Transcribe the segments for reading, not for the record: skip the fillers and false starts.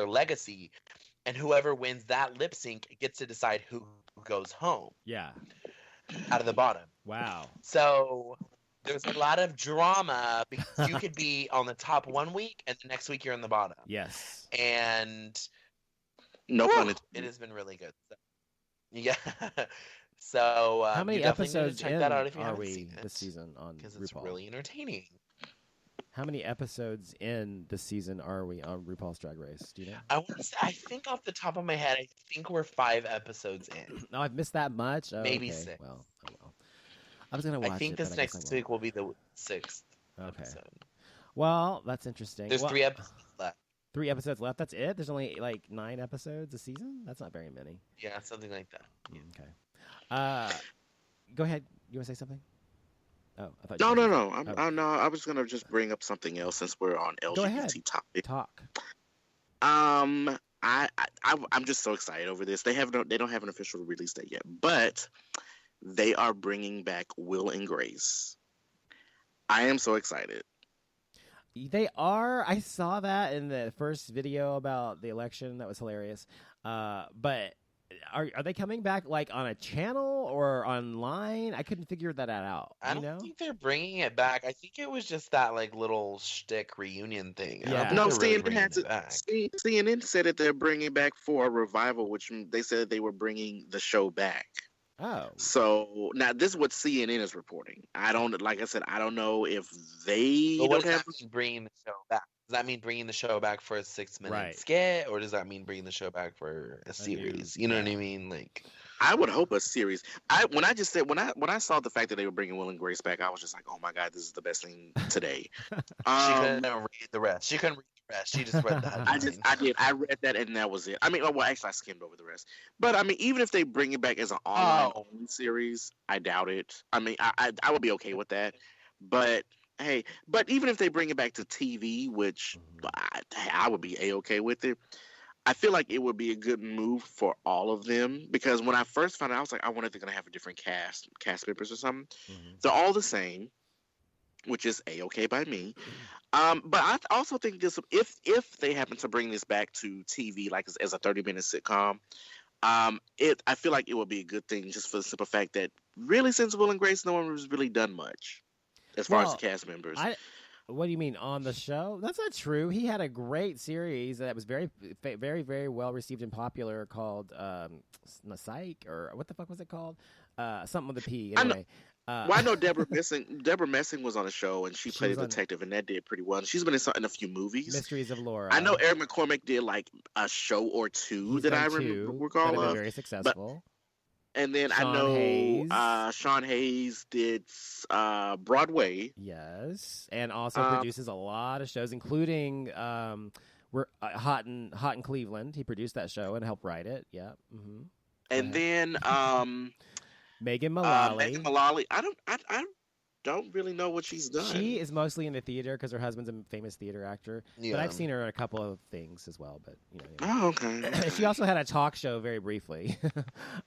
legacy, and whoever wins that lip sync gets to decide who goes home. Yeah. Out of the bottom. Wow. So there's a lot of drama because you could be on the top 1 week and the next week you're on the bottom. Yes. And it has been really good. So, yeah. So how many episodes check that out if you are haven't we seen it, this season on because RuPaul? It's really entertaining. How many episodes in this season are we on RuPaul's Drag Race? Do you know? I think off the top of my head, I think we're 5 episodes in. No, I've missed that much. Oh, Maybe okay. 6. Well, oh well. I was gonna watch it. I think this next week will be the 6th episode. Well, that's interesting. There's 3 episodes left. 3 episodes left. That's it. There's only like 9 episodes a season. That's not very many. Yeah, something like that. Yeah. Okay. Go ahead. You want to say something? Oh, I thought. No. I was gonna just bring up something else since we're on LGBT topic. Talk. I'm just so excited over this. They don't have an official release date yet, but they are bringing back Will and Grace. I am so excited. They are. I saw that in the first video about the election. That was hilarious. But are they coming back like on a channel or online? I couldn't figure that out. I don't think they're bringing it back. I think it was just that like little shtick reunion thing. Yeah. No, CNN said that they're bringing back for a revival, which they said they were bringing the show back. Oh. So now this is what CNN is reporting. I don't know if they don't have bringing the show back. Does that mean bringing the show back for a 6-minute skit, or does that mean bringing the show back for a series? You know what I mean? Like, I would hope a series. When I saw the fact that they were bringing Will and Grace back, I was just like, oh my god, this is the best thing today. She couldn't read the rest. She couldn't read the rest. She just read that. I read that and that was it. I mean, actually, I skimmed over the rest. But I mean, even if they bring it back as an online only series, I doubt it. I mean, I would be okay with that. But hey, even if they bring it back to TV, which I would be A-okay with it, I feel like it would be a good move for all of them, because when I first found out, I was like, I wonder if they're going to have a different cast members or something. Mm-hmm. They're all the same, which is A-okay by me. But I also think this, if they happen to bring this back to TV, like as a 30-minute sitcom, I feel like it would be a good thing, just for the simple fact that really, since Will and Grace, no one has really done much as far as the cast members. What do you mean, on the show? That's not true. He had a great series that was very, very, very well received and popular called Psych, or what the fuck was it called? Something with a P. Anyway. I know Deborah Messing was on a show, and she played a detective, and that did pretty well. She's been in a few movies. Mysteries of Laura. I know Eric McCormick did like a show or two that I recall of. Very successful. And then I know Sean Hayes did Broadway. Yes, and also produces a lot of shows, including Hot in Cleveland. He produced that show and helped write it. Yeah. Mm-hmm. And then Megan Mullally. I don't really know what she's done. She is mostly in the theater because her husband's a famous theater actor. Yeah. But I've seen her in a couple of things as well. But Oh, okay. She also had a talk show very briefly.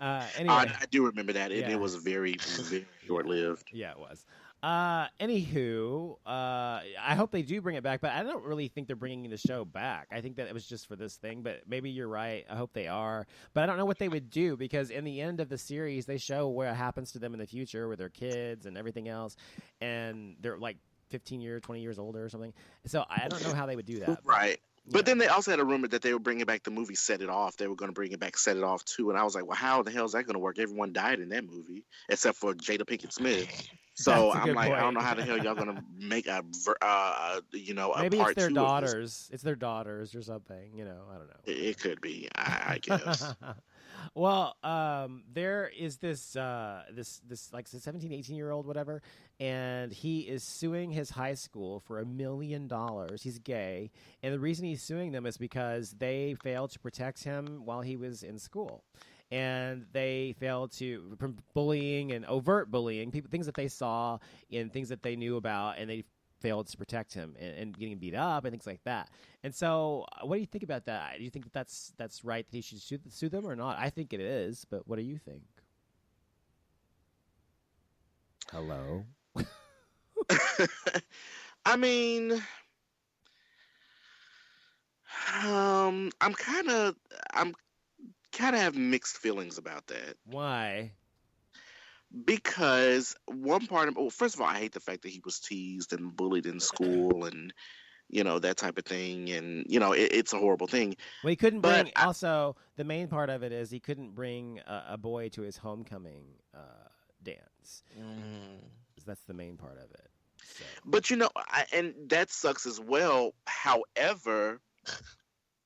Anyway, I do remember that. It was very, very short-lived. Yeah, it was. Anywho, I hope they do bring it back, but I don't really think they're bringing the show back. I think that it was just for this thing, but maybe you're right. I hope they are, but I don't know what they would do, because in the end of the series, they show what happens to them in the future with their kids and everything else, and they're like 15 years, 20 years older or something. So I don't know how they would do that. Right. But then they also had a rumor that they were bringing back the movie Set It Off. They were going to bring it back, Set It Off too. And I was like, well, how the hell is that going to work? Everyone died in that movie except for Jada Pinkett Smith. So I'm like, I don't know how the hell y'all going to make a maybe part it's their two daughters. It's their daughters or something. I don't know. It could be. I guess. Well, there is this like 17, 18-year-old, whatever, and he is suing his high school for $1 million. He's gay, and the reason he's suing them is because they failed to protect him while he was in school. And they failed to, from bullying and overt bullying, things that they saw and things that they knew about, and they failed to protect him and getting beat up and things like that. And so, what do you think about that? Do you think that that's right, that he should sue them or not? I think it is, but what do you think? Hello? I mean, I'm kind of have mixed feelings about that. Why? Because one part of, well, first of all, I hate the fact that he was teased and bullied in school and, that type of thing. And, it's a horrible thing. Well, he couldn't But bring. Also, the main part of it is he couldn't bring a boy to his homecoming dance. That's the main part of it. So. But and that sucks as well. However,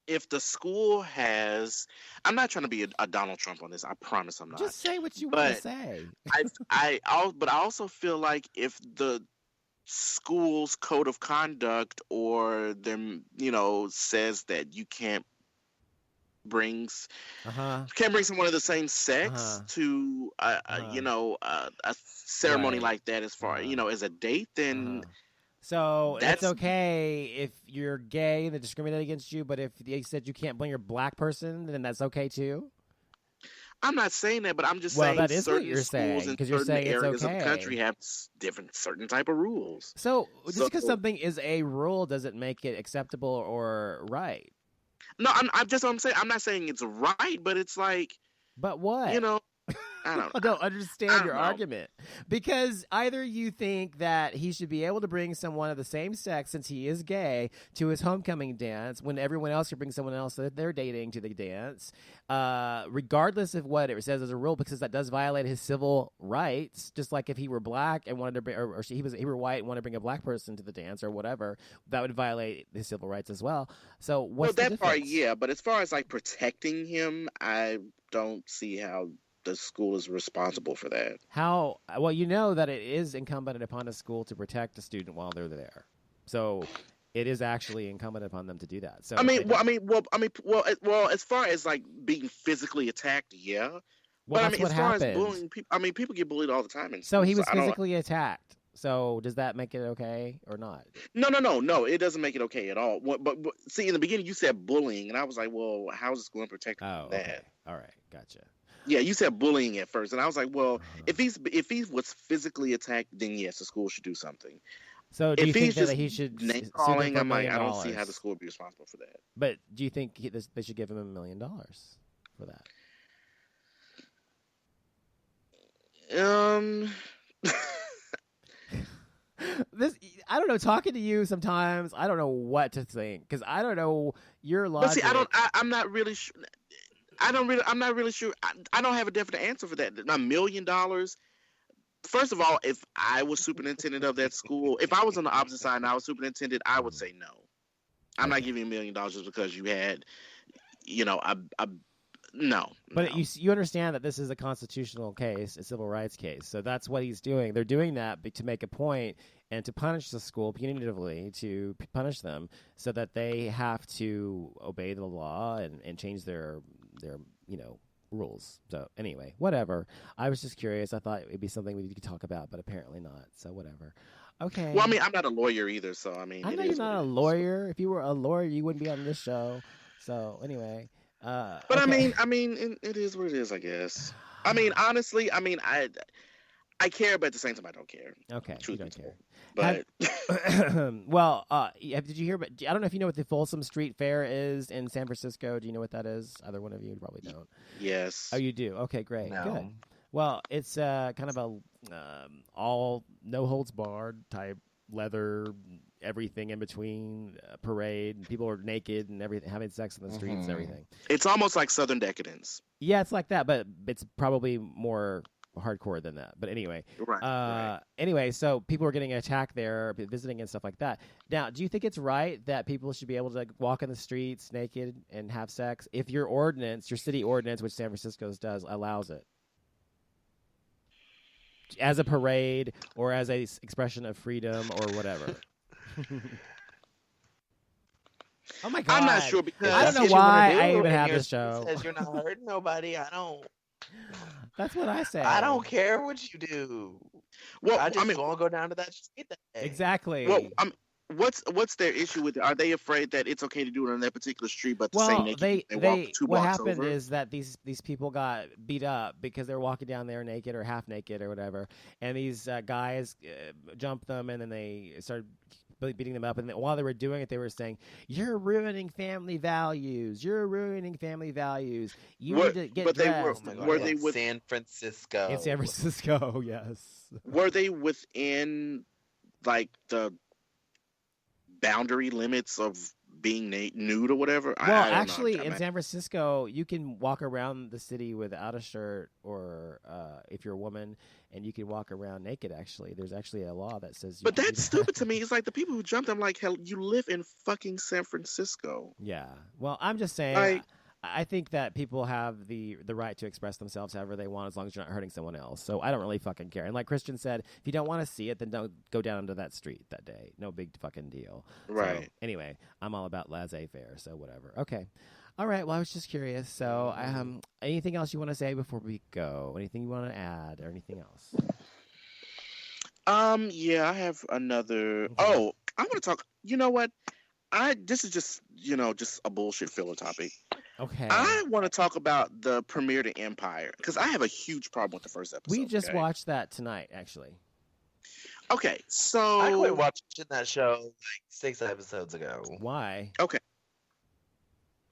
if the school has, I'm not trying to be a Donald Trump on this. I promise I'm not. Just say what you want to say. But I also feel like if the school's code of conduct or them, says that you can't bring someone of the same sex to a ceremony like that, as far as a date, then. So it's okay if you're gay and they discriminate against you, but if they said you can't bring your black person, then that's okay too? I'm not saying that, but I'm just saying that is certain what you're schools saying, in because you're certain saying it's areas okay. of the country have certain type of rules. So just because something is a rule doesn't make it acceptable or right. No, I'm just what I'm saying. I'm not saying it's right, but it's like. But what? I don't know. I don't understand your argument. Because either you think that he should be able to bring someone of the same sex, since he is gay, to his homecoming dance when everyone else can bring someone else that they're dating to the dance, regardless of what it says as a rule, because that does violate his civil rights. Just like if he were black and wanted to bring, or he were white and wanted to bring a black person to the dance or whatever, that would violate his civil rights as well. So what's the difference? Part, yeah, but as far as like protecting him, I don't see how the school is responsible for that. How? Well, that it is incumbent upon a school to protect a student while they're there. So it is actually incumbent upon them to do that. So as far as like being physically attacked, yeah. Well, that's what as far happened. as bullying, people get bullied all the time. So he was physically attacked. So does that make it okay or not? No. It doesn't make it okay at all. But see, in the beginning you said bullying, and I was like, well, how is this going to protect that? Okay. All right, gotcha. Yeah, you said bullying at first, and I was like, well, if he was physically attacked, then yes, the school should do something. So do you think that he should name calling? I'm like, I don't see how the school would be responsible for that. But do you think they should give him $1 million for that? I don't know. Talking to you sometimes, I don't know what to think, because I don't know your logic. But see, I'm not really sure. I'm not really sure. I don't have a definite answer for that. $1 million. First of all, if I was superintendent of that school, if I was on the opposite side and I was superintendent, I would say no. I'm not giving you $1 million just because you had, no. But you understand that this is a constitutional case, a civil rights case. So that's what he's doing. They're doing that to make a point and to punish the school punitively, to punish them so that they have to obey the law and change their rules. So anyway, whatever. I was just curious. I thought it'd be something we could talk about, but apparently not. So whatever. Okay. Well, I'm not a lawyer either, so I know you're not a lawyer. If you were a lawyer, you wouldn't be on this show. So anyway. But okay. it is what it is, I guess. Honestly, I care, but at the same time, I don't care. Okay, you don't care. But well, did you hear? But I don't know if you know what the Folsom Street Fair is in San Francisco. Do you know what that is? Either one of you probably don't. Yes. Oh, you do. Okay, great. No. Good. Well, it's kind of a all no holds barred type leather, everything in between parade. And people are naked and everything, having sex in the streets and everything. It's almost like Southern Decadence. Yeah, it's like that, but it's probably more hardcore than that. But anyway, right. Anyway, so people are getting attacked there, visiting and stuff like that. Now, do you think it's right that people should be able to walk in the streets naked and have sex if your city ordinance, which San Francisco's does, allows it? As a parade or as a expression of freedom or whatever. Oh my God! I'm not sure because I don't know why I even have this show. Says you're not hurting nobody. I don't. That's what I say. I don't care what you do. Well, I just won't go down to that street that day. Exactly. Well, what's their issue with it? Are they afraid that it's okay to do it on that particular street, but they walk 2 blocks what happened over? is that these people got beat up because they were walking down there naked or half naked or whatever, and these guys jumped them, and then they started beating them up. And while they were doing it, they were saying, "You're ruining family values. You're ruining family values. You need to get dressed." Were they with San Francisco? In San Francisco, yes. Were they within like the boundary limits of being nude or whatever? Well, actually, in San Francisco, you can walk around the city without a shirt, or if you're a woman, and you can walk around naked. Actually, there's actually a law that says. But that's stupid to me. It's like the people who jumped. I'm like, hell, you live in fucking San Francisco. Yeah. Well, I'm just saying. I think that people have the right to express themselves however they want, as long as you're not hurting someone else. So I don't really fucking care. And like Christian said, if you don't want to see it, then don't go down into that street that day. No big fucking deal. Right. So, anyway, I'm all about laissez-faire, so whatever. Okay. All right. Well, I was just curious. So anything else you want to say before we go? Anything you want to add or anything else? Yeah, I have another. Okay. Oh, I want to talk. You know what? This is just a bullshit filler topic. Okay. I want to talk about the premiere to Empire because I have a huge problem with the first episode. We just watched that tonight, actually. Okay, so I quit watching that show like 6 episodes ago. Why? Okay.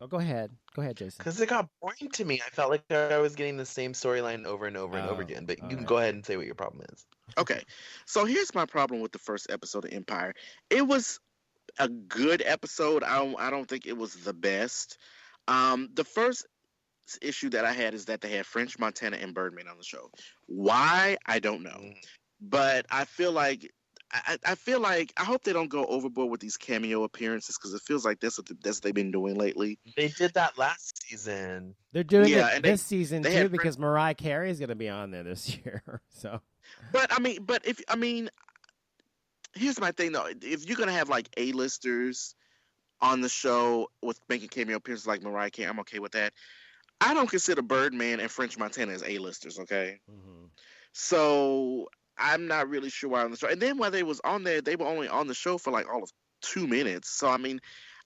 Oh, go ahead, Jason. Because it got boring to me. I felt like I was getting the same storyline over and over and over again. But you can go ahead and say what your problem is. Okay, so here's my problem with the first episode of Empire. It was a good episode. I don't think it was the best. The first issue that I had is that they had French Montana and Birdman on the show. Why? I don't know. But I feel like I hope they don't go overboard with these cameo appearances because it feels like that's what they've been doing lately. They did that last season. They're doing it this season too because Mariah Carey is going to be on there this year. So, but here's my thing though: if you're going to have like A-listers on the show with making cameo appearances like Mariah Carey, I'm okay with that. I don't consider Birdman and French Montana as A-listers, okay? Mm-hmm. So I'm not really sure why on the show. And then while they was on there, they were only on the show for like all of 2 minutes. So I mean,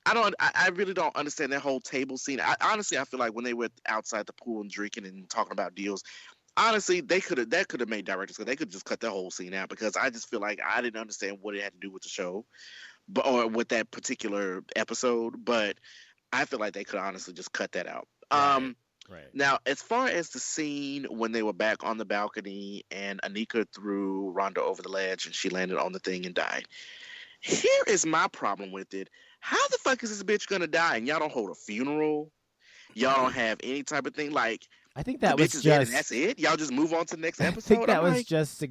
I really don't understand that whole table scene. Honestly, I feel like when they were outside the pool and drinking and talking about deals, honestly, that could have made directors because they could just cut that whole scene out because I just feel like I didn't understand what it had to do with the show. Or with that particular episode, but I feel like they could honestly just cut that out. Right. Now, as far as the scene when they were back on the balcony and Anika threw Rhonda over the ledge and she landed on the thing and died, here is my problem with it. How the fuck is this bitch gonna die and y'all don't hold a funeral? Y'all don't have any type of thing like. I think that was just. And that's it. Y'all just move on to the next episode. I think that was just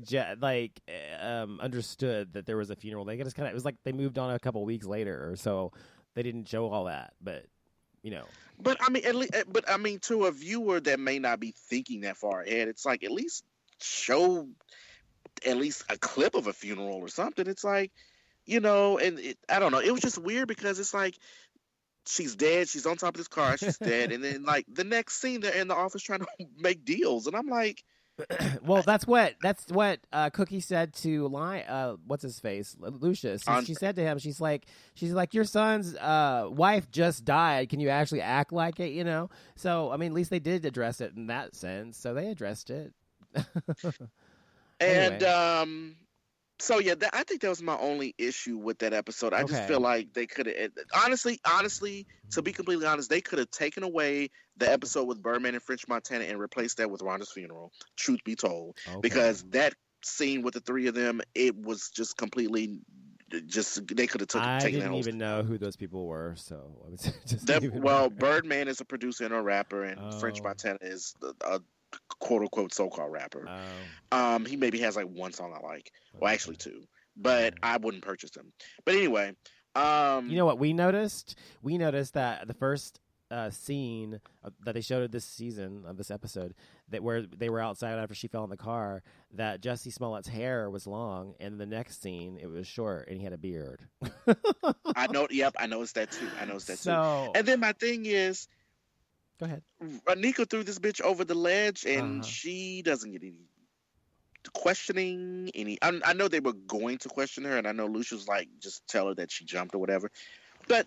understood that there was a funeral. They just it was like they moved on a couple weeks later or so. They didn't show all that, but But I mean, to a viewer that may not be thinking that far ahead, it's like at least show at least a clip of a funeral or something. It's like, and I don't know. It was just weird because it's like. She's dead. She's on top of this car. She's dead. And then, like, the next scene, they're in the office trying to make deals. And I'm like... Well, that's what Cookie said to what's his face? Lucius. She said to him, she's like, your son's wife just died. Can you actually act like it, So, I mean, at least they did address it in that sense. So they addressed it. And, so yeah, I think that was my only issue with that episode. I just feel like they could have, honestly, to be completely honest, they could have taken away the episode with Birdman and French Montana and replaced that with Rhonda's funeral. Truth be told, because that scene with the three of them, it was just completely, they could have taken that. I didn't even know who those people were, so I was just Birdman is a producer and a rapper, and French Montana is a quote-unquote so-called rapper. He maybe has like one song I like. Well, actually two. But I wouldn't purchase them. But anyway. You know what we noticed? We noticed that the first scene that they showed this season of this episode, that where they were outside after she fell in the car, that Jussie Smollett's hair was long, and the next scene it was short, and he had a beard. I noticed that too. Too. And then my thing is, go ahead. Anika threw this bitch over the ledge, and she doesn't get any questioning. I know they were going to question her, and I know Lucius was like, just tell her that she jumped or whatever. But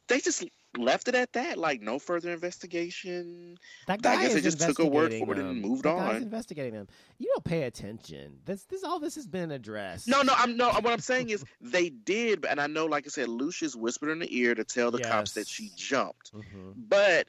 they just left it at that. Like, no further investigation. That guy I guess they is just took a word investigating for it and him. moved That guy's on. investigating them. You don't pay attention. This all this has been addressed. No. What I'm saying is they did, and I know, like I said, Lucius whispered in the ear to tell the cops that she jumped. Mm-hmm. But